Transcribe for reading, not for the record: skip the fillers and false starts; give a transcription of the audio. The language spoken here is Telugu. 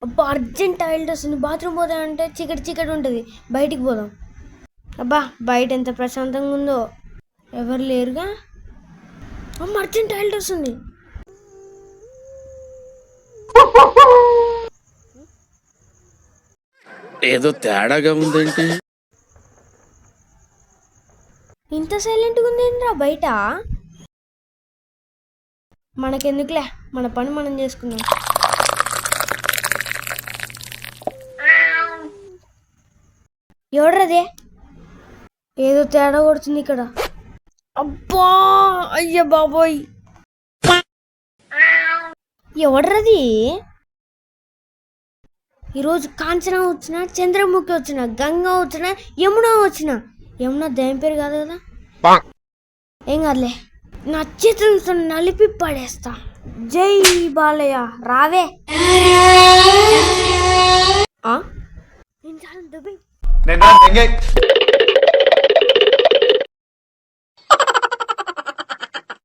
అబ్బా అర్జెంట్ టాయిలెట్ వస్తుంది, బాత్రూమ్ పోదామంటే చీకటి చీకటి ఉంటుంది. బయటికి పోదాం. అబ్బా బయట ఎంత ప్రశాంతంగా ఉందో, ఎవరు లేరుగా. అమ్మ అర్జెంట్ టాయిలెట్ వస్తుంది. ఏదో తేడాగా ఉందేంటి? ఇంత సైలెంట్గా ఉందేంట్రా బయట. మనకెందుకులే, మన పని మనం చేసుకుందాం. ఎవడ్రదే? ఏదో తేడా కొడుతుంది ఇక్కడ. అబ్బా అయ్య బాబోయ్, ఎవడ్రది? ఈరోజు కాంచన వచ్చిన, చంద్రముఖి వచ్చిన, గంగా వచ్చిన, యమున వచ్చిన. యమున దయం పేరు కాదు కదా. ఏం కాదులే, నా చేతులతో నలిపి పడేస్తా. జై బాలయ్య రావే. నేను చాలా